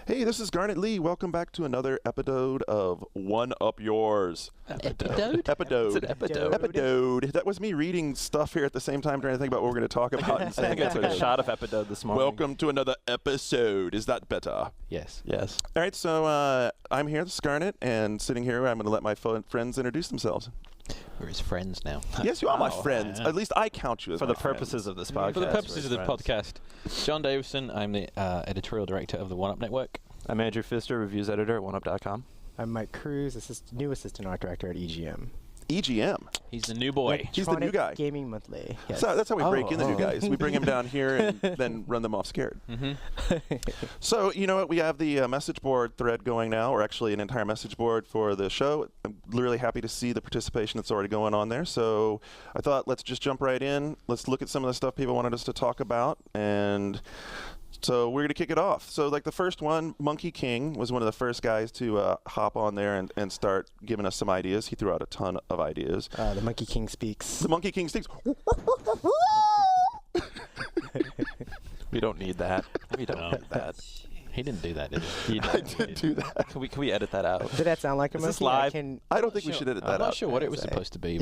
Hey, this is Garnet Lee. Welcome back to another episode of One Up Yours. Epidode? Epidode. It's an epidode. Epidode. That was me reading stuff here at the same time trying to think about what we're going to talk about. And I think I took a shot of epidode this morning. Welcome to another episode. Is that better? Yes. Yes. All right, so I'm here, this is Garnet, and sitting here, I'm going to let my friends introduce themselves. We're his friends now. Yes, you are my Oh, friends. yeah. At least I count you as For my the purposes friends. of this podcast. For the purposes of the we're friends. podcast, John Davison, I'm the editorial director of the One Up Network. I'm Andrew Pfister, reviews editor at oneup.com. I'm Mike Cruz, new assistant art director at EGM. EGM. He's the new boy. He's the new Electronic guy. Gaming Monthly. Yes. So that's how we break in the new Oh. guys. We bring them down here and then run them off scared. Mm-hmm. So, you know what? We have the message board thread going now, or actually an entire message board for the show. I'm really happy to see the participation that's already going on there. So I thought let's just jump right in. Let's look at some of the stuff people wanted us to talk about. And so we're going to kick it off. So like the first one, Monkey King was one of the first guys to hop on there and start giving us some ideas. He threw out a ton of ideas. The Monkey King speaks. The Monkey King speaks. We don't need that. We don't No. need that. He didn't do that, did he? I did do that. Can we edit that out? Did that sound like a Is monkey? this live? I don't think we should edit I'm that not out. sure what it was Sorry. supposed to be.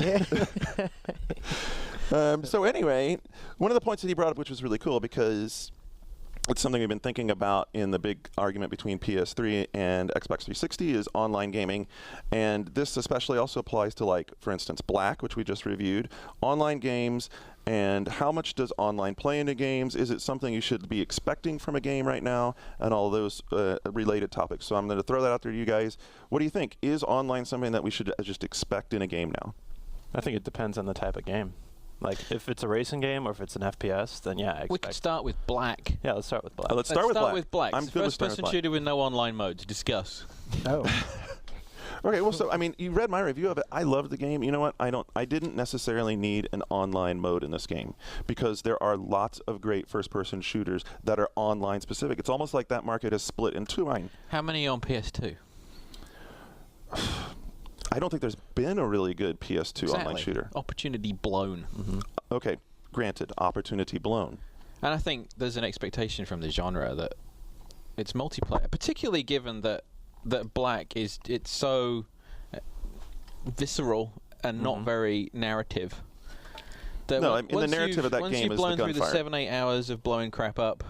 Yeah. So anyway, one of the points that he brought up, which was really cool because it's something we've been thinking about in the big argument between PS3 and Xbox 360 is online gaming. And this especially also applies to, like, for instance, Black, which we just reviewed, online games, and how much does online play into games? Is it something you should be expecting from a game right now? And all those related topics. So I'm going to throw that out there to you guys. What do you think? Is online something that we should just expect in a game now? I think it depends on the type of game. Like, if it's a racing game or if it's an FPS, then yeah, I We could expect. start with Black. Yeah, let's start with Black. Let's start with Black. I'm It's good the with starting with first-person Black. shooter with no online modes. Discuss. Oh. Okay, well, so I mean, you read my review of it. I loved the game. You know what? I didn't necessarily need an online mode in this game because there are lots of great first-person shooters that are online specific. It's almost like that market is split in two. How many on PS2? I don't think there's been a really good PS2 online Exactly. shooter. Opportunity blown. Mm-hmm. Okay, granted, opportunity blown. And I think there's an expectation from the genre that it's multiplayer, particularly given that Black it's so visceral and not very narrative. That No, I mean, the once narrative you've- of that once game you've is the blown through the gunfire. 7-8 hours of blowing crap up,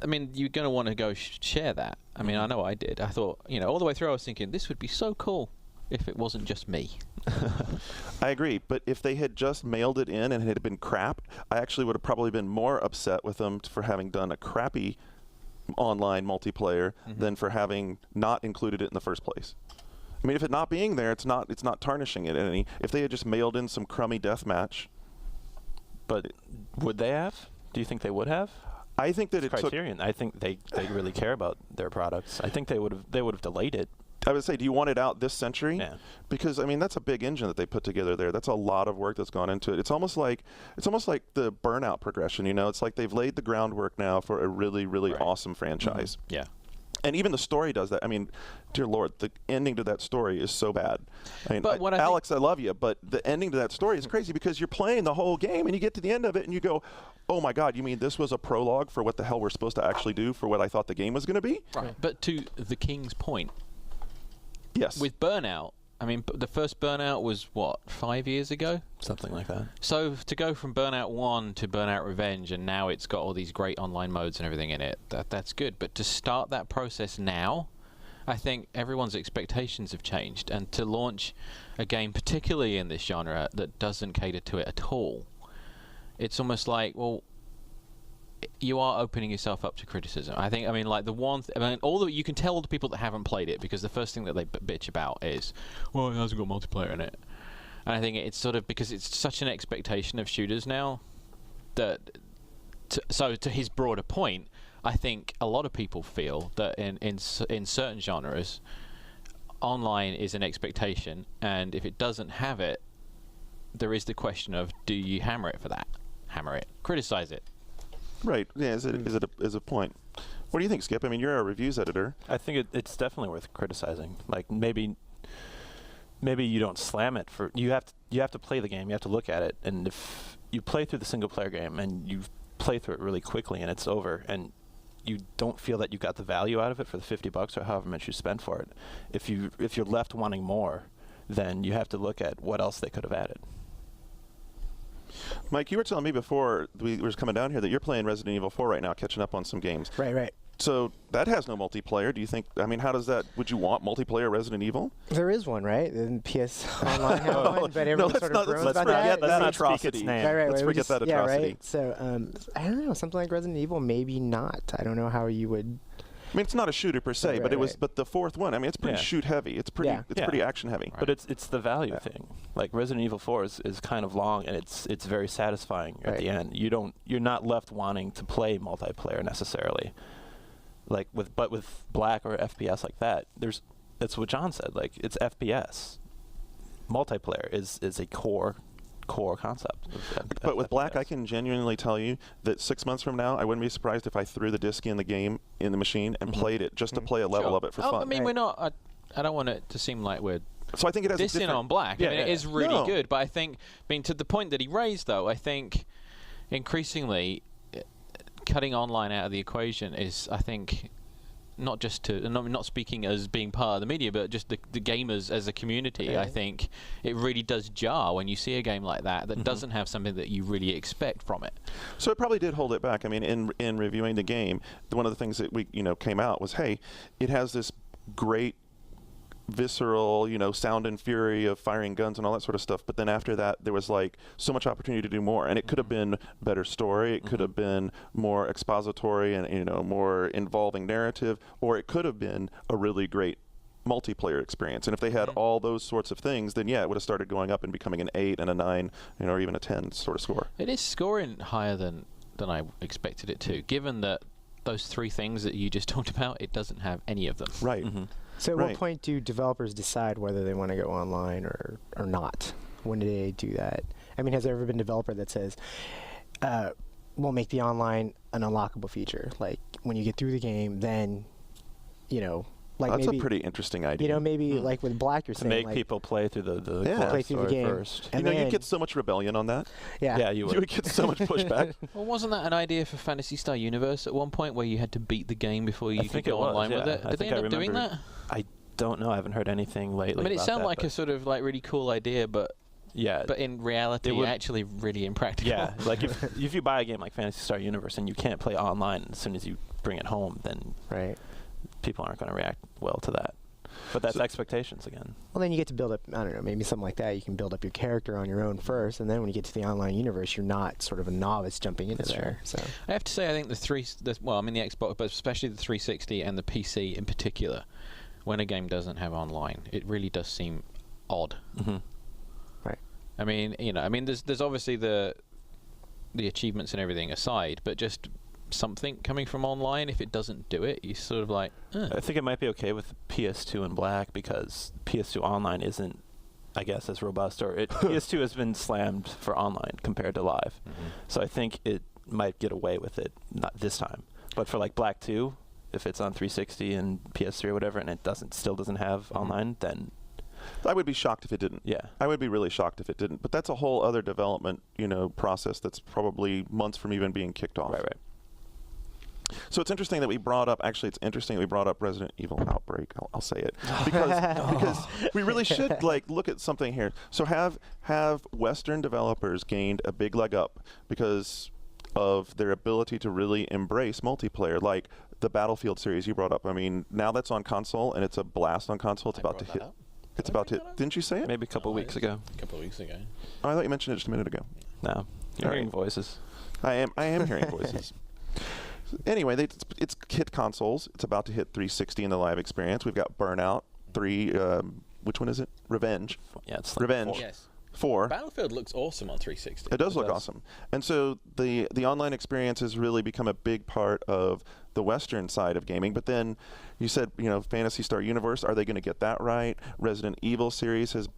I mean, you're going to want to go share that. I mean, I know I did. I thought, all the way through I was thinking, this would be so cool if it wasn't just me. I agree, but if they had just mailed it in and it had been crap, I actually would have probably been more upset with them for having done a crappy online multiplayer than for having not included it in the first place. I mean, if it not being there, it's not tarnishing it any. If they had just mailed in some crummy deathmatch, But would they have? Do you think they would have? I think that It's it took. Criterion. I think they really care about their products. I think they would have delayed it. I would say, do you want it out this century? Yeah. Because I mean, that's a big engine that they put together there. That's a lot of work that's gone into it. It's almost like the Burnout progression. It's like they've laid the groundwork now for a really, really Right. awesome franchise. Yeah. And even the story does that. I mean, dear Lord, the ending to that story is so bad. I mean, But what I think- Alex, I love you, but the ending to that story is crazy because you're playing the whole game and you get to the end of it and you go, oh my God, you mean this was a prologue for what the hell we're supposed to actually do for what I thought the game was going to be? Right. But to the King's point, Yes. with Burnout, I mean, the first Burnout was, 5 years ago? Something like that. So to go from Burnout 1 to Burnout Revenge, and now it's got all these great online modes and everything in it, that's good. But to start that process now, I think everyone's expectations have changed. And to launch a game, particularly in this genre, that doesn't cater to it at all, it's almost like, well, you are opening yourself up to criticism. I mean, like you can tell all the people that haven't played it because the first thing that they bitch about is, well, it hasn't got multiplayer in it. And I think it's sort of because it's such an expectation of shooters now that, so to his broader point, I think a lot of people feel that in certain genres, online is an expectation, and if it doesn't have it, there is the question of, do you hammer it for that? Hammer it, criticize it. Right. Yeah. Is it a point? What do you think, Skip? I mean, you're a reviews editor. I think it's definitely worth criticizing. Like maybe you don't slam it for you have to play the game. You have to look at it, and if you play through the single player game and you play through it really quickly and it's over, and you don't feel that you got the value out of it for the $50 or however much you spend for it, if you're left wanting more, then you have to look at what else they could have added. Mike, you were telling me before we were coming down here that you're playing Resident Evil 4 right now, catching up on some games. Right. So that has no multiplayer. Do you think? I mean, how does that? Would you want multiplayer Resident Evil? There is one, right? In PS Online has one, but everyone let's sort not- of groans let's about forget that. that Right, atrocity. name. Right. Let's we forget just- that yeah, atrocity. right. So I don't know, something like Resident Evil, maybe not. I don't know how you would. I mean, it's not a shooter per se, but it was. Right. But the fourth one, I mean, it's pretty Yeah. shoot heavy. It's pretty. Yeah. It's pretty action heavy. But it's the value thing. Like Resident Evil 4 is kind of long, and it's very satisfying at the end. You're not left wanting to play multiplayer necessarily. Like with Black or FPS like that, that's what John said. Like it's FPS. Multiplayer is a core concept. But with Black, FPS. I can genuinely tell you that 6 months from now, I wouldn't be surprised if I threw the disc in the game in the machine and played it just to play a level of it for fun. I mean, we're not. I don't want it to seem like we're So I think it has a dissing different. on Black. Yeah, I mean, yeah. it is really No. good, but I think, to the point that he raised, though, I think increasingly cutting online out of the equation is, I think, not just to, and I'm not speaking as being part of the media, but just the gamers as a community. I think it really does jar when you see a game like that doesn't have something that you really expect from it. So it probably did hold it back. I mean, in reviewing the game, one of the things that we came out was, hey, it has this great visceral, sound and fury of firing guns and all that sort of stuff. But then after that, there was like so much opportunity to do more, and it could have been better story. It could have been more expository and more involving narrative, or it could have been a really great multiplayer experience. And if they had all those sorts of things, then it would have started going up and becoming an 8 and a 9, or even a 10 sort of score. It is scoring higher than I expected it to, given that those three things that you just talked about, it doesn't have any of them. Right. So at Right. what point do developers decide whether they want to go online or not? When do they do that? I mean, has there ever been a developer that says, we'll make the online an unlockable feature? Like, when you get through the game, then, like That's maybe, a pretty interesting idea. maybe like with Black, you're to saying, make like, people play through the Yeah. play through the story game. first. And you'd then- get so much rebellion on that. Yeah. You You would. would get so much pushback. Well, wasn't that an idea for Phantasy Star Universe at one point, where you had to beat the game before you could think go it was, online with yeah. it? I Did they think end I up doing remember that? I don't know. I haven't heard anything lately. I mean, it about sounded that, like but a sort of like really cool idea, but in reality, It would- actually really impractical. yeah, like if you buy a game like Phantasy Star Universe and you can't play online as soon as you bring it home, then Right. people aren't going to react well to that. But that's expectations again. Well, then you get to build up, I don't know, maybe something like that. You can build up your character on your own first, and then when you get to the online universe, you're not sort of a novice jumping into there. So I have to say, I think the Xbox, but especially the 360 and the PC in particular, when a game doesn't have online, it really does seem odd. Right. I mean, there's obviously the achievements and everything aside, but just something coming from online, if it doesn't do it, you sort of like, I think it might be okay with PS2 and Black because PS2 online isn't, I guess, as robust, or PS2 has been slammed for online compared to live. So I think it might get away with it, not this time. But for like Black 2, if it's on 360 and PS3 or whatever, and it still doesn't have online, then I would be shocked if it didn't. yeah. I would be really shocked if it didn't. But that's a whole other development, process that's probably months from even being kicked off. Right. So it's interesting that we brought up. Actually, it's interesting that we brought up Resident Evil Outbreak. I'll say it because we really should look at something here. So have Western developers gained a big leg up because of their ability to really embrace multiplayer, like the Battlefield series you brought up? I mean, now that's on console and it's a blast on console. It's about to hit. It's about to hit. Didn't you say it? Maybe a couple weeks ago. A couple of weeks ago. Oh, I thought you mentioned it just a minute ago. No. You're All hearing right. voices. I am hearing voices. Anyway, it's hit consoles. It's about to hit 360 in the live experience. We've got Burnout 3. Which one is it? Revenge. Yeah, it's like Revenge. 4. Yes. 4. Battlefield looks awesome on 360. It does look does. awesome. And so the online experience has really become a big part of the Western side of gaming. But then you said, Phantasy Star Universe, are they going to get that right? Resident Evil series has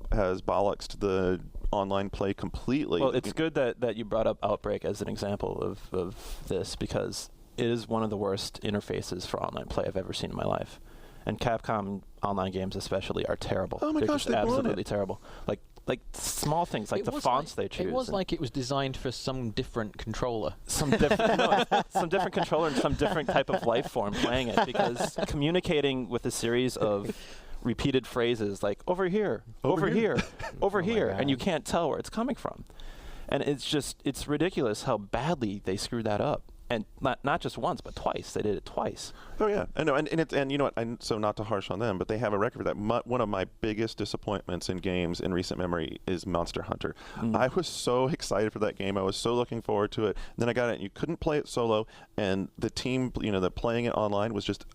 bollocksed the online play completely. Well, it's good that you brought up Outbreak as an example of this because it is one of the worst interfaces for online play I've ever seen in my life. And Capcom online games especially are terrible. Oh my They're gosh, just they've blown absolutely it. terrible. Like like small things like It the was fonts like- they choose. It was and like it was designed for some different controller. some different some different controller and some different type of life form playing it, because communicating with a series of repeated phrases like over here, over here, over here, and you can't tell where it's coming from. And it's ridiculous how badly they screwed that up. And not just once, but twice. They did it twice. Oh yeah, I know, and you know what? So not to harsh on them, but they have a record for that. One of my biggest disappointments in games in recent memory is Monster Hunter. I was so excited for that game. I was so looking forward to it. And then I got it, and you couldn't play it solo, and the team, that playing it online was just.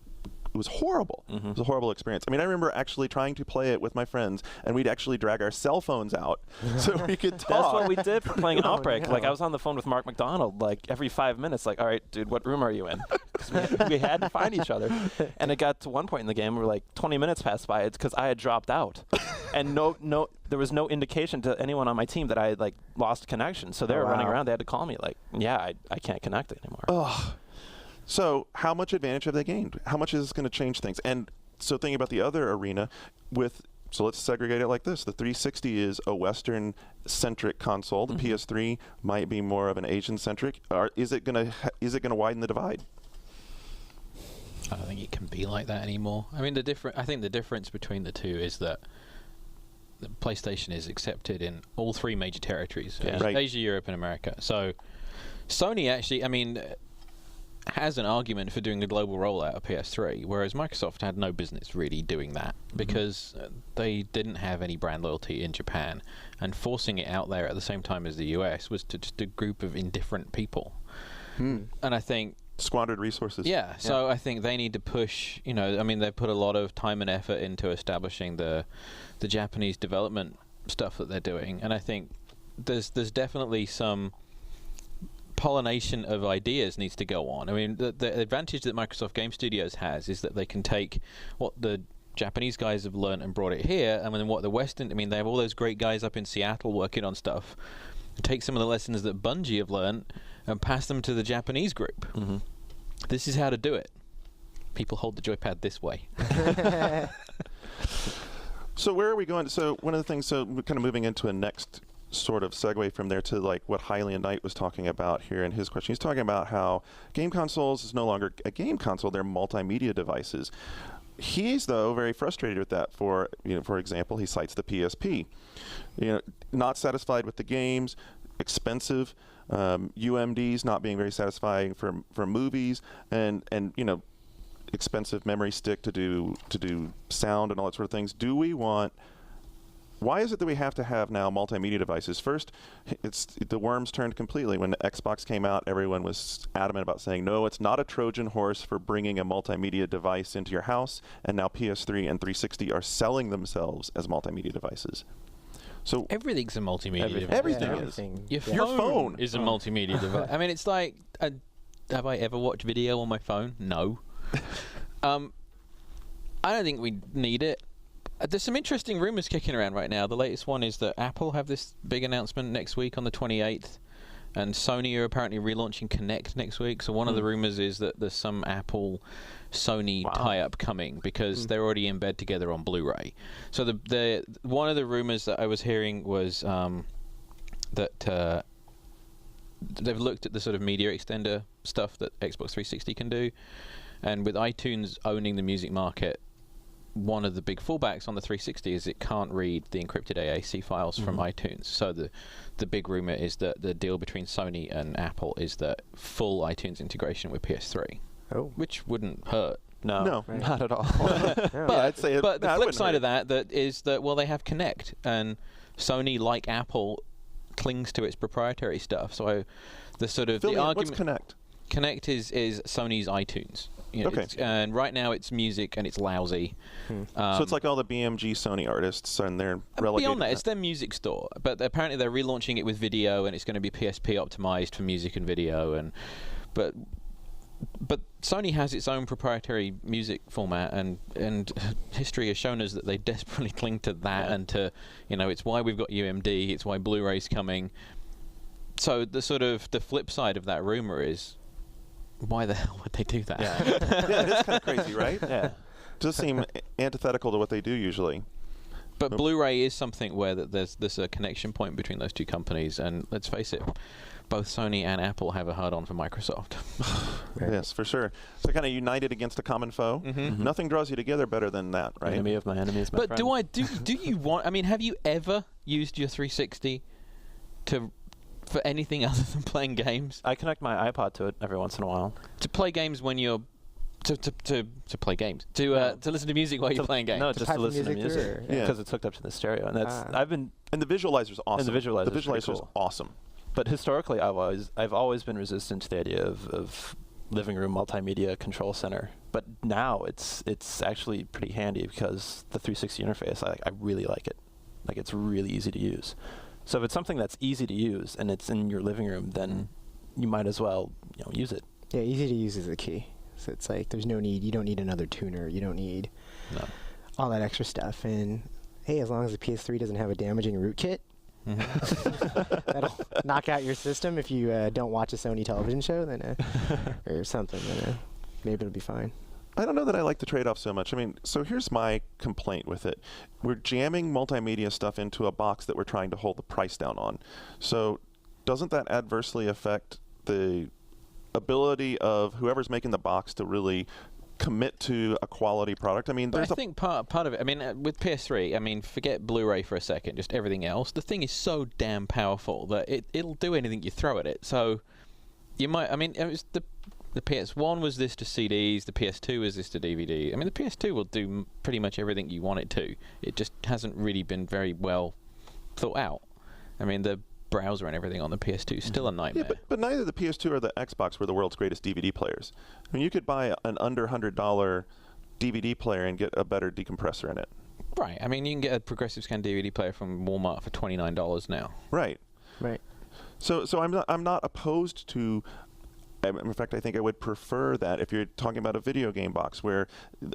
It was horrible. It was a horrible experience. I mean, I remember actually trying to play it with my friends, and we'd actually drag our cell phones out so we could talk. That's what we did for playing Outbreak. no. Like, I was on the phone with Mark McDonald, like, every 5 minutes, like, all right, dude, what room are you in? 'Cause we had to find each other. And it got to one point in the game where, like, 20 minutes passed by. It's because I had dropped out. And there was no indication to anyone on my team that I had, like, lost connection. So they were running around. They had to call me, like, yeah, I can't connect anymore. Ugh. So how much advantage have they gained? How much is this going to change things? And so thinking about the other arena so let's segregate it like this. The 360 is a Western-centric console. The PS3 might be more of an Asian-centric. Is it going to widen the divide? I don't think it can be like that anymore. I mean, I think the difference between the two is that the PlayStation is accepted in all three major territories: Asia, Europe, and America. So Sony actually, I mean, has an argument for doing a global rollout of PS3, whereas Microsoft had no business really doing that because they didn't have any brand loyalty in Japan, and forcing it out there at the same time as the US was to just a group of indifferent people. And I think Squandered resources. Yeah, so I think they need to push, I mean, they've put a lot of time and effort into establishing the Japanese development stuff that they're doing, and I think there's definitely some pollination of ideas needs to go on. I mean, the advantage that Microsoft Game Studios has is that they can take what the Japanese guys have learned and brought it here, and then what the Western, I mean, they have all those great guys up in Seattle working on stuff, take some of the lessons that Bungie have learned and pass them to the Japanese group. This is how to do it. People hold the joypad this way. So where are we going? So one of the things, so we're kind of moving into a next sort of segue from there to like what Hylian Knight was talking about here in his question. He's talking about how game consoles is no longer a game console, they're multimedia devices. He's, though, very frustrated with that. For example, he cites the PSP. Not satisfied with the games, expensive, UMDs not being very satisfying for movies, and expensive memory stick to do sound and all that sort of things. Why is it that we have to have now multimedia devices? First, the worms turned completely. When the Xbox came out, everyone was adamant about saying, no, it's not a Trojan horse for bringing a multimedia device into your house. And now PS3 and 360 are selling themselves as multimedia devices. So everything's a multimedia device. Everything is. Your phone is a multimedia device. I mean, it's like, have I ever watched video on my phone? No. I don't think we need it. There's some interesting rumors kicking around right now. The latest one is that Apple have this big announcement next week on the 28th, and Sony are apparently relaunching Kinect next week. So one of the rumors is that there's some Apple-Sony tie-up coming because they're already in bed together on Blu-ray. So the one of the rumors that I was hearing was that they've looked at the sort of media extender stuff that Xbox 360 can do, and with iTunes owning the music market, one of the big fallbacks on the 360 is it can't read the encrypted AAC files from iTunes. So the big rumor is that the deal between Sony and Apple is that full iTunes integration with PS3, which wouldn't hurt. No, not at all. I'd say but the flip side of that is that, well, they have Kinect, and Sony, like Apple, clings to its proprietary stuff. So the sort of the argument. What's Kinect? Kinect is Sony's iTunes. Okay. And right now it's music and it's lousy. So it's like all the BMG Sony artists, and they're relegated. Beyond that, it's their music store. But apparently they're relaunching it with video, and it's going to be PSP optimized for music and video. But Sony has its own proprietary music format, and history has shown us that they desperately cling to that, and to it's why we've got UMD, it's why Blu-ray's coming. So the flip side of that rumor is, why the hell would they do that? Yeah, it is kind of crazy, right? Yeah. It does seem antithetical to what they do usually. But Blu-ray is something where there's a connection point between those two companies, and let's face it, both Sony and Apple have a hard-on for Microsoft. Yes, for sure. So kind of united against a common foe. Nothing draws you together better than that, right? Enemy of my enemy is my friend. But do you want? I mean, have you ever used your 360 for anything other than playing games? I connect my iPod to it every once in a while. To play games when you're to play games to listen to music while you're playing games. No, just to listen to music Yeah. because it's hooked up to the stereo, and that's And the visualizer's awesome. And the visualizer's pretty visualizer's cool. awesome. But historically, I've always been resistant to the idea of living room multimedia control center. But now it's actually pretty handy because the 360 interface, I really like it. Like, it's really easy to use. So if it's something that's easy to use and it's in your living room, then you might as well use it. Yeah, easy to use is the key. So it's like there's no need. You don't need another tuner. You don't need all that extra stuff. And hey, as long as the PS3 doesn't have a damaging rootkit, that'll knock out your system if you don't watch a Sony television show, then or something. Then maybe it'll be fine. I don't know that I like the trade-off so much. I mean, so here's my complaint with it. We're jamming multimedia stuff into a box that we're trying to hold the price down on. So doesn't that adversely affect the ability of whoever's making the box to really commit to a quality product? I mean, But I think part of it, I mean, with PS3, I mean, forget Blu-ray for a second, just everything else. The thing is so damn powerful that it'll do anything you throw at it. So you might, I mean, it was the PS1 was this to CDs, the PS2 was this to DVD. I mean, the PS2 will do pretty much everything you want it to. It just hasn't really been very well thought out. I mean, the browser and everything on the PS2 is still a nightmare. Yeah, but neither the PS2 or the Xbox were the world's greatest DVD players. I mean, you could buy an under $100 DVD player and get a better decompressor in it. Right. I mean, you can get a progressive scan DVD player from Walmart for $29 now. Right. Right. So I'm not opposed to. In fact, I think I would prefer that if you're talking about a video game box where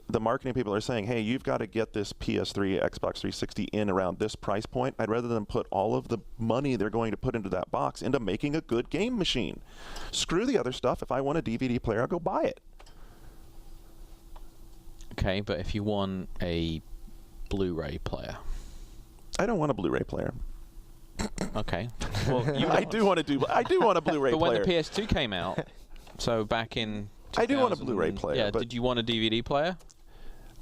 the marketing people are saying, hey, you've got to get this PS3, Xbox 360 in around this price point. I'd rather than put all of the money they're going to put into that box into making a good game machine. Screw the other stuff. If I want a DVD player, I'll go buy it. Okay, but if you want a Blu-ray player. I don't want a Blu-ray player. Okay. Well, I do want a Blu-ray player. But when the PS2 came out, so back in 2000, I do want a Blu-ray player. Yeah, but did you want a DVD player?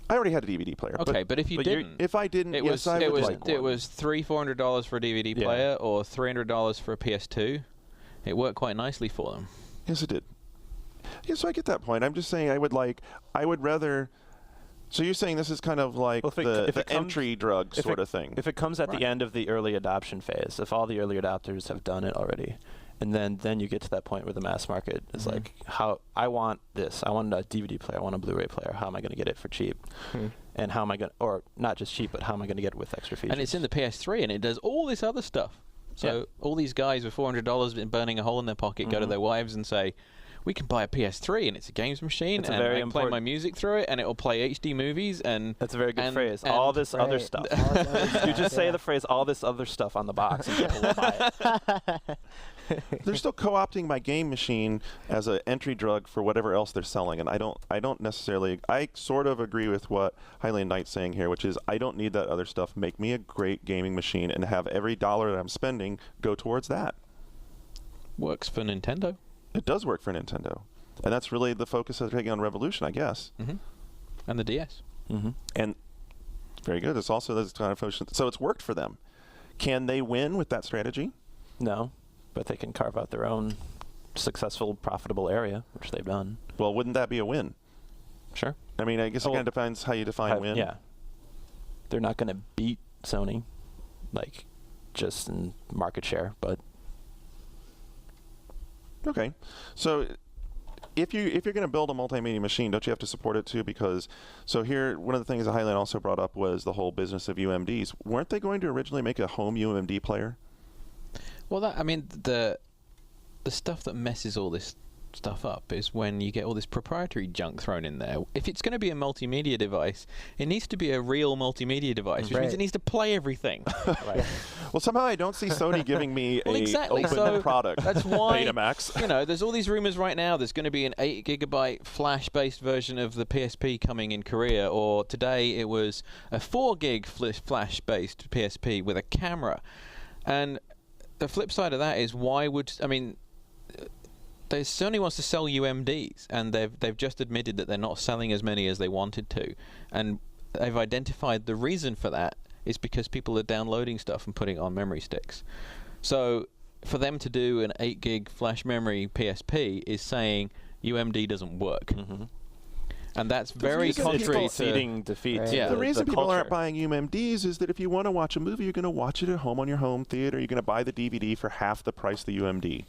I already had a DVD player. Okay, but if you didn't, if I didn't, it yes, was I it would was like it one. was $300-400 for a DVD player or $300 for a PS2. It worked quite nicely for them. Yes, it did. Yeah, so I get that point. I'm just saying I would rather. So you're saying this is kind of like the entry drug sort of thing. If it comes at the end of the early adoption phase, if all the early adopters have done it already, and then you get to that point where the mass market is like, how I want this. I want a DVD player. I want a Blu-ray player. How am I going to get it for cheap? And how am I going to, or not just cheap, but how am I going to get it with extra features? And it's in the PS3, and it does all this other stuff. So all these guys with $400 been burning a hole in their pocket go to their wives and say, we can buy a PS3 and it's a games machine, it's and I can play my music through it, and it will play HD movies. And that's a very good phrase. All this other stuff. You just say the phrase "all this other stuff" on the box, and people will buy it. They're still co-opting my game machine as an entry drug for whatever else they're selling, and I don't necessarily. I sort of agree with what Highland Knight's saying here, which is I don't need that other stuff. Make me a great gaming machine, and have every dollar that I'm spending go towards that. Works for Nintendo. It does work for Nintendo, and that's really the focus of taking on Revolution, I guess. And the DS. And very good. It's also this kind of focus. So it's worked for them. Can they win with that strategy? No, but they can carve out their own successful, profitable area, which they've done. Well, wouldn't that be a win? Sure. I mean, I guess it kind of depends how you define win. Yeah. They're not going to beat Sony, like, just in market share, but. Okay, so if you're going to build a multimedia machine, don't you have to support it too? Because so here, one of the things that Highland also brought up was the whole business of UMDs. Weren't they going to originally make a home UMD player? Well, I mean, the stuff that messes all this stuff up is when you get all this proprietary junk thrown in there. If it's going to be a multimedia device, it needs to be a real multimedia device, which means it needs to play everything. Well, somehow I don't see Sony giving me exactly. open product. That's why, Betamax. you know, there's all these rumors right now. There's going to be an 8 GB flash-based version of the PSP coming in Korea, or today it was a 4 gig flash-based PSP with a camera. And the flip side of that is, why would, I mean, Sony wants to sell UMDs, and they've just admitted that they're not selling as many as they wanted to, and they've identified the reason for that is because people are downloading stuff and putting it on memory sticks. So for them to do an 8 gig flash memory PSP is saying UMD doesn't work. And that's very contrary to defeat. The reason people culture. aren't buying UMDs is that if you want to watch a movie, you're going to watch it at home on your home theater. You're going to buy the DVD for half the price of the UMD.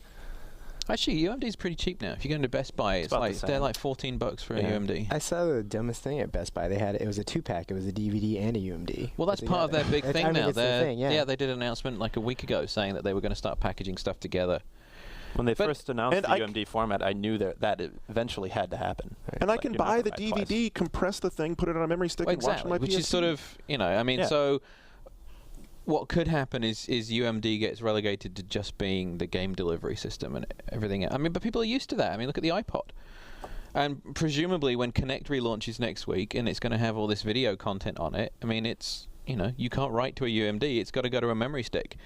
Actually, UMD is pretty cheap now. If you go into Best Buy, it's like they're like $14 for a UMD. I saw the dumbest thing at Best Buy. It was a 2-pack. It was a DVD and a UMD. Well, that's part of their big thing now. It's the thing, yeah, they did an announcement like a week ago saying that they were going to start packaging stuff together. When they first announced the UMD format, I knew that it eventually had to happen. And I can buy the DVD, compress the thing, put it on a memory stick, and watch it on my which PSP. is sort of, you know, I mean, so what could happen is UMD gets relegated to just being the game delivery system and everything. I mean, but people are used to that. I mean, look at the iPod. And presumably when Kinect relaunches next week and it's going to have all this video content on it, I mean, it's, you know, you can't write to a UMD. It's got to go to a memory stick.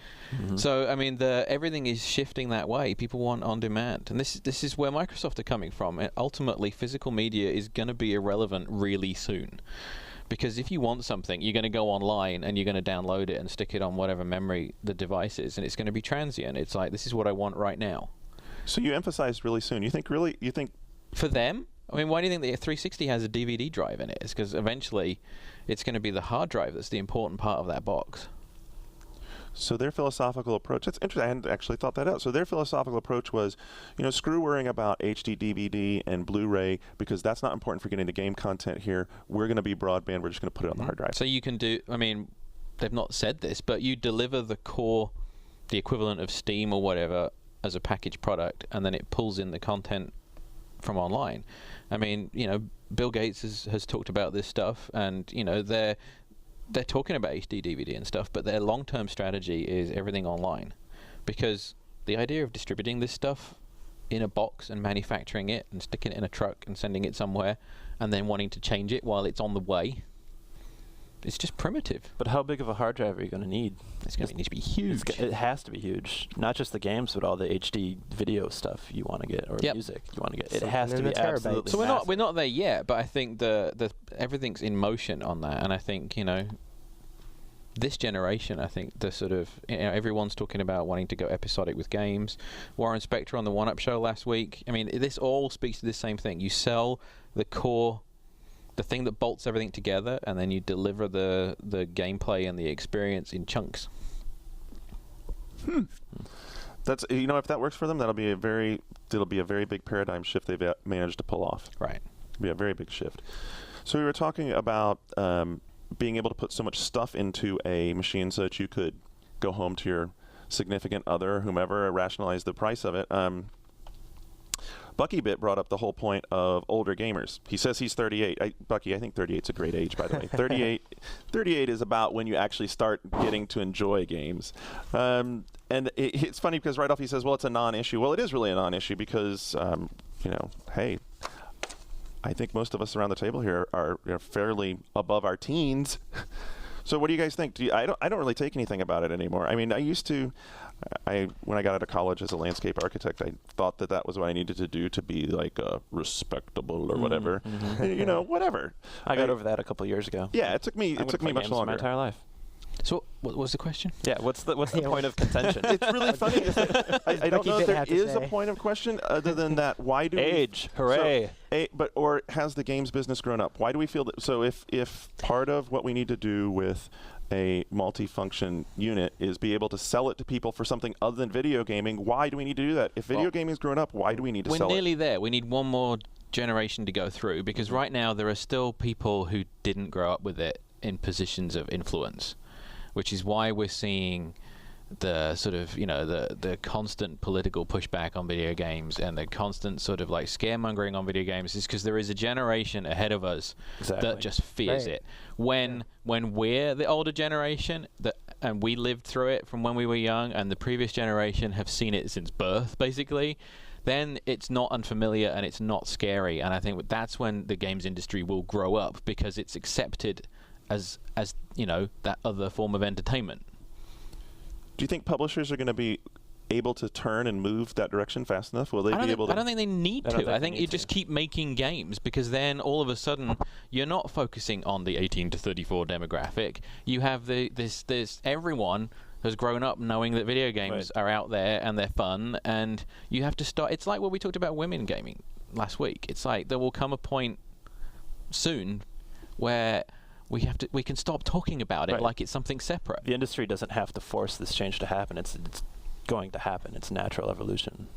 So, I mean, everything is shifting that way. People want on demand. And this is where Microsoft are coming from. And ultimately, physical media is going to be irrelevant really soon. Because if you want something, you're going to go online and you're going to download it and stick it on whatever memory the device is, and it's going to be transient. It's like, this is what I want right now. So you emphasized really soon. You think for them? I mean, why do you think the 360 has a DVD drive in it? It's because eventually it's going to be the hard drive that's the important part of that box. So their philosophical approach, that's interesting, I hadn't actually thought that out. So their philosophical approach was, you know, screw worrying about HD DVD and Blu-ray, because that's not important for getting the game content here. We're going to be broadband, we're just going to put it on the hard drive. So you can do, I mean, they've not said this, but you deliver the core, the equivalent of Steam or whatever, as a packaged product, and then it pulls in the content from online. I mean, you know, Bill Gates has talked about this stuff, and, you know, they're talking about HD DVD and stuff, but their long-term strategy is everything online, because the idea of distributing this stuff in a box and manufacturing it and sticking it in a truck and sending it somewhere and then wanting to change it while it's on the way, it's just primitive. But how big of a hard drive are you going to need? It's going to need to be huge. It has to be huge. Not just the games, but all the HD video stuff you want to get, or music you want to get. It has to be absolutely. So we're not there yet, but I think the everything's in motion on that, and I think, you know, this generation, I think the sort of, you know, everyone's talking about wanting to go episodic with games. Warren Spector on the One Up Show last week. I mean, this all speaks to the same thing. You sell the core, the thing that bolts everything together, and then you deliver the gameplay and the experience in chunks. That's, you know, if that works for them, it'll be a very big paradigm shift they've managed to pull off. Right. It'll be a very big shift. So we were talking about being able to put so much stuff into a machine so that you could go home to your significant other or whomever, rationalize the price of it. BuckyBit brought up the whole point of older gamers. He says he's 38. Bucky, I think 38's a great age, by the way. 38 is about when you actually start getting to enjoy games. And it's funny because right off he says, well, it's a non-issue. Well, it is really a non-issue because, you know, hey, I think most of us around the table here are fairly above our teens. So what do you guys think? I don't really take anything about it anymore. I mean, I used to. When I got out of college as a landscape architect, I thought that was what I needed to do to be like respectable or whatever. You know, whatever. I got over that a couple years ago. Yeah, it took me much longer. My entire life. So what was the question? Yeah, what's the point of contention? It's really funny. I don't know if there is a point of question other than that. Why do age? Hooray! Or has the games business grown up? Why do we feel that? So if part of what we need to do with a multi-function unit is be able to sell it to people for something other than video gaming, why do we need to do that? If video gaming has grown up, why do we need to sell it? We're nearly there. We need one more generation to go through, because right now there are still people who didn't grow up with it in positions of influence, which is why we're seeing the sort of, you know, the constant political pushback on video games and the constant sort of like scaremongering on video games is because there is a generation ahead of us that just fears it. When we're the older generation and we lived through it from when we were young, and the previous generation have seen it since birth, basically, then it's not unfamiliar and it's not scary. And I think that's when the games industry will grow up, because it's accepted as you know, that other form of entertainment. Do you think publishers are going to be able to turn and move that direction fast enough? Will they be able to? I don't think they need to. I think you just keep making games, because then all of a sudden you're not focusing on the 18 to 34 demographic. You have this everyone has grown up knowing that video games are out there and they're fun, and you have to start. It's like what we talked about women gaming last week. It's like there will come a point soon where we can stop talking about it like it's something separate. The industry doesn't have to force this change to happen. It's going to happen. It's natural evolution.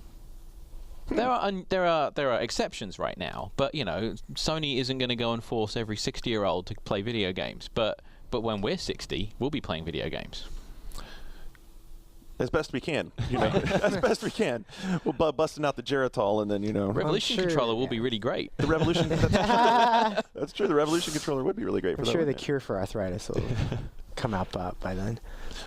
There are exceptions right now, but you know, Sony isn't going to go and force every 60-year-old to play video games. But when we're 60, we'll be playing video games. As best we can, you know, as best we can. We'll busting out the Geritol, and then, you know, Revolution controller will be really great. The Revolution. That's true. The Revolution controller would be really great. I'm for sure that the cure for arthritis will come out by then.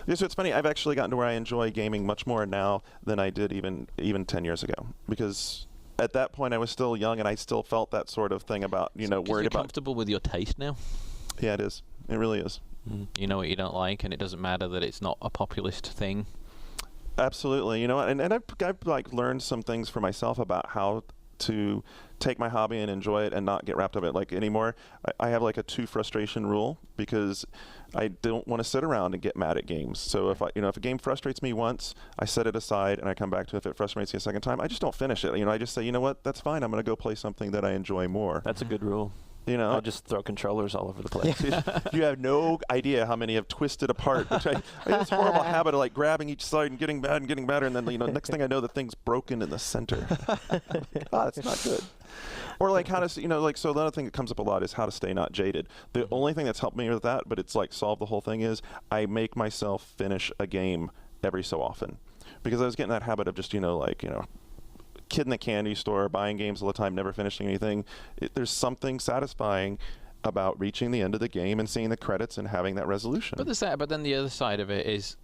Yeah, so it's funny. I've actually gotten to where I enjoy gaming much more now than I did even 10 years ago, because at that point I was still young and I still felt that sort of thing about, you know, worried you're about. Comfortable with your taste now? Yeah, it is. It really is. You know what you don't like, and it doesn't matter that it's not a populist thing. Absolutely. You know, and I've like learned some things for myself about how to take my hobby and enjoy it and not get wrapped up in it like anymore. I have like a 2 frustration rule, because I don't want to sit around and get mad at games. So if a game frustrates me once, I set it aside and I come back to it. If it frustrates me a second time, I just don't finish it. You know, I just say, you know what, that's fine. I'm going to go play something that I enjoy more. That's a good rule. You know, I just throw controllers all over the place. You have no idea how many have twisted apart. Which I have this horrible habit of like grabbing each side and getting better, and then, you know, next thing I know, the thing's broken in the center. That's not good. Or like how to, you know, like, so the other thing that comes up a lot is how to stay not jaded. The only thing that's helped me with that, but it's like solved the whole thing, is I make myself finish a game every so often, because I was getting that habit of just, you know, like, you know, kid in the candy store buying games all the time, never finishing anything. There's something satisfying about reaching the end of the game and seeing the credits and having that resolution. But there's that. But then the other side of it is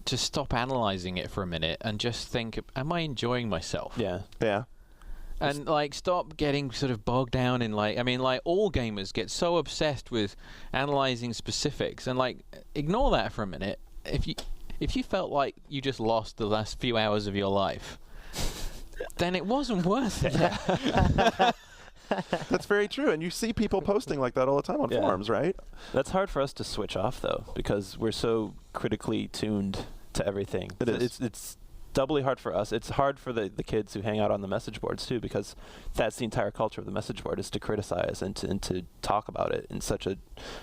to stop analyzing it for a minute and just think, am I enjoying myself? Yeah. Yeah. And like, stop getting sort of bogged down in like, I mean, like, all gamers get so obsessed with analyzing specifics, and like, ignore that for a minute. If you felt like you just lost the last few hours of your life, then it wasn't worth it. That's very true, and you see people posting like that all the time on forums, right? That's hard for us to switch off, though, because we're so critically tuned to everything. It is. It's doubly hard for us. It's hard for the kids who hang out on the message boards, too, because that's the entire culture of the message board, is to criticize and to talk about it in such a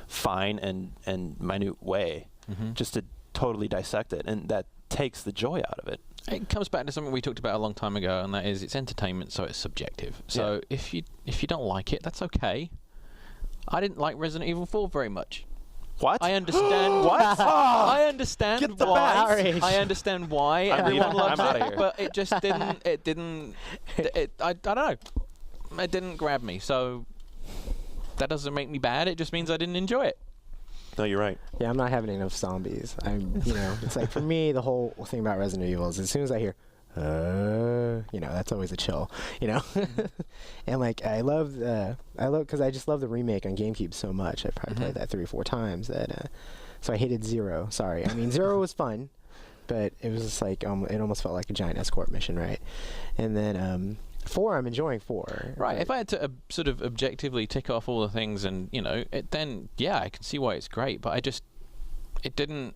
fine and minute way, just to totally dissect it, and that takes the joy out of it. It comes back to something we talked about a long time ago, and that is, it's entertainment, so it's subjective. So if you don't like it, that's okay. I didn't like Resident Evil 4 very much. What? I understand. What? I understand Get the why. I understand why everyone loves I'm outta it, here. but it just didn't. It didn't. I don't know. It didn't grab me. So that doesn't make me bad. It just means I didn't enjoy it. No, you're right. Yeah, I'm not having enough zombies. You know, it's like, for me, the whole thing about Resident Evil is, as soon as I hear, you know, that's always a chill, you know. And like, because I just love the remake on GameCube so much. I probably played that 3 or 4 times. So I hated 0. Sorry. I mean, 0 was fun, but it was just like, it almost felt like a giant escort mission, right? And then 4, I'm enjoying 4. Right. If I had to sort of objectively tick off all the things, and you know, then yeah, I can see why it's great. But it didn't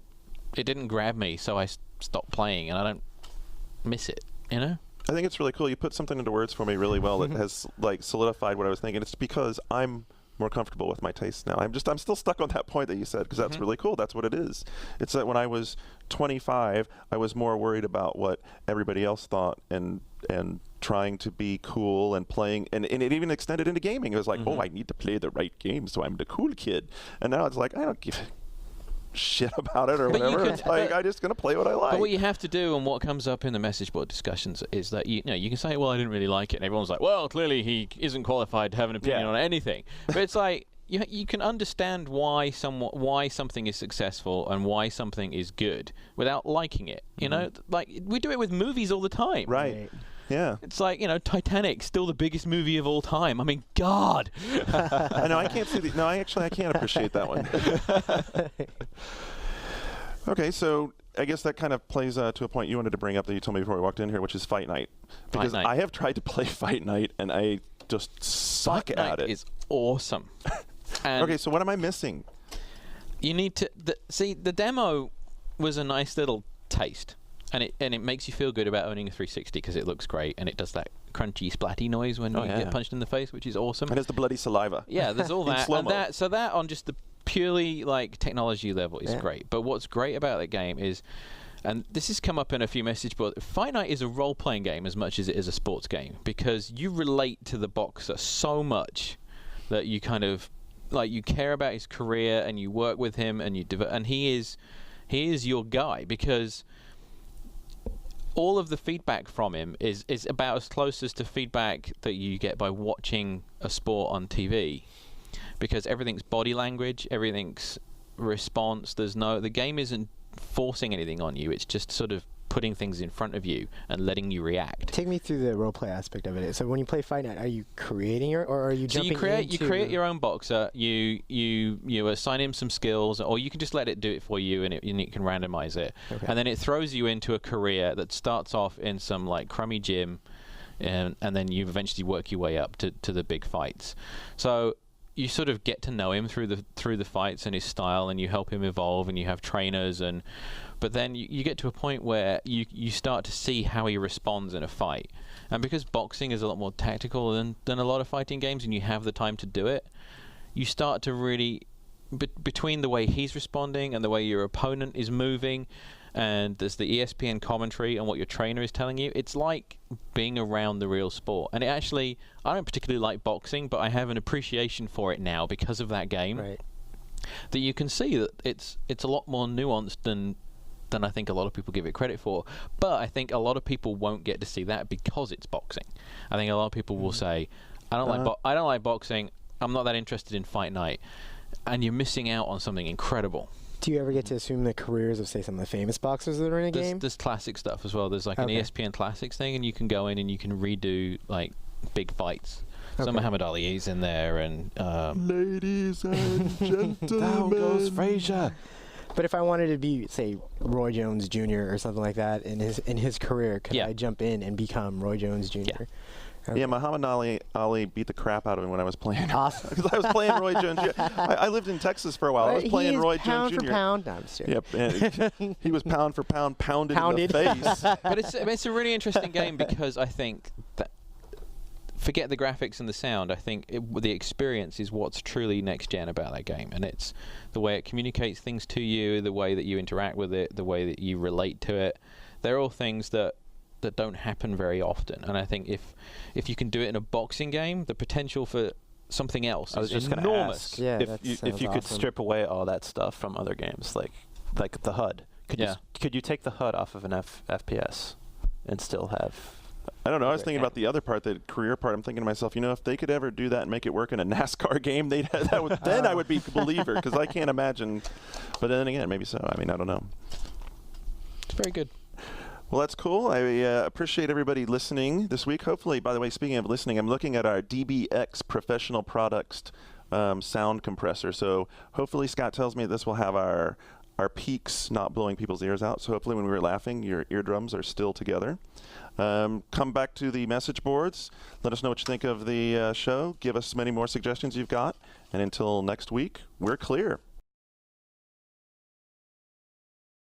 grab me, so I stopped playing, and I don't miss it. You know. I think it's really cool. You put something into words for me really well that has like solidified what I was thinking. It's because I'm more comfortable with my tastes now. I'm still stuck on that point that you said, because that's really cool. That's what it is. It's that when I was 25, I was more worried about what everybody else thought and trying to be cool and playing, and it even extended into gaming. It was like, oh, I need to play the right game, so I'm the cool kid. And now it's like, I don't give shit about it or But you whatever. could- It's like I'm just gonna play what I like. But what you have to do, and what comes up in the message board discussions, is that you know you can say, well, I didn't really like it, and everyone's like, well, clearly he isn't qualified to have an opinion on anything. But it's like you can understand why something is successful and why something is good without liking it. You know, like we do it with movies all the time. right. Yeah. It's like, you know, Titanic, still the biggest movie of all time. I mean, God. I know I can't see the. No, I can't appreciate that one. Okay, so I guess that kind of plays to a point you wanted to bring up that you told me before we walked in here, which is Fight Night. Because Night. I have tried to play Fight Night, and I just suck Fight at Night it. is awesome. And Okay, so what am I missing? you need to see the demo was a nice little taste, and it makes you feel good about owning a 360 because it looks great and it does that crunchy splatty noise when you get punched in the face, which is awesome. And it's the bloody saliva. Yeah, there's all In that, slow-mo. and so that on just the purely like technology level is great. But what's great about that game is, and this has come up in a few message boards, Fight Night is a role-playing game as much as it is a sports game, because you relate to the boxer so much that you kind of like you care about his career and you work with him and and he is your guy, because all of the feedback from him is about as close as to feedback that you get by watching a sport on TV, because everything's body language, everything's response. The game isn't forcing anything on you, it's just sort of putting things in front of you and letting you react. Take me through the roleplay aspect of it. So when you play Fight Night, are you creating your, or are you So jumping you create your own boxer, you assign him some skills, or you can just let it do it for you, and it can randomize it. Okay. And then it throws you into a career that starts off in some like crummy gym, and then you eventually work your way up to the big fights. So you sort of get to know him through the fights and his style, and you help him evolve, and you have trainers, but then you get to a point where you start to see how he responds in a fight. And because boxing is a lot more tactical than a lot of fighting games, and you have the time to do it, you start to really, between the way he's responding and the way your opponent is moving, and there's the ESPN commentary and what your trainer is telling you, it's like being around the real sport. And it actually, I don't particularly like boxing, but I have an appreciation for it now because of that game. Right. That you can see that it's a lot more nuanced than I think a lot of people give it credit for. But I think a lot of people won't get to see that because it's boxing. I think a lot of people will say, I don't like boxing, I'm not that interested in Fight Night. And you're missing out on something incredible. Do you ever get to assume the careers of, say, some of the famous boxers that are in a game? There's classic stuff as well. There's like an ESPN Classics thing, and you can go in and you can redo like big fights. So Muhammad Ali's in there, and Ladies and gentlemen. Down goes Frazier. But if I wanted to be, say, Roy Jones Jr. or something like that in his career, could I jump in and become Roy Jones Jr.? Yeah. Okay. Yeah, Muhammad Ali beat the crap out of him when I was playing. Awesome. Because I was playing Roy Jones Jr. I lived in Texas for a while. I was playing Roy Jones Jr. Pound for pound. No, I'm just joking. Yep, and he was pound for pound pounded in the face. but it's a really interesting game, because I think that, forget the graphics and the sound, I think the experience is what's truly next gen about that game, and it's the way it communicates things to you, the way that you interact with it, the way that you relate to it. They're all things that don't happen very often, and I think if you can do it in a boxing game, the potential for something else is enormous. Yeah, if you could strip away all that stuff from other games, like the HUD, could you take the HUD off of an FPS and still have? I don't know. I was thinking about the other part, the career part. I'm thinking to myself, if they could ever do that and make it work in a NASCAR game, then I would be a believer, because I can't imagine. But then again, maybe so. I mean, I don't know. It's very good. Well, that's cool. I appreciate everybody listening this week. Hopefully, by the way, speaking of listening, I'm looking at our DBX Professional Products sound compressor. So hopefully Scott tells me this will have our peaks not blowing people's ears out. So hopefully when we were laughing, your eardrums are still together. Come back to the message boards. Let us know what you think of the show. Give us many more suggestions you've got. And until next week, we're clear.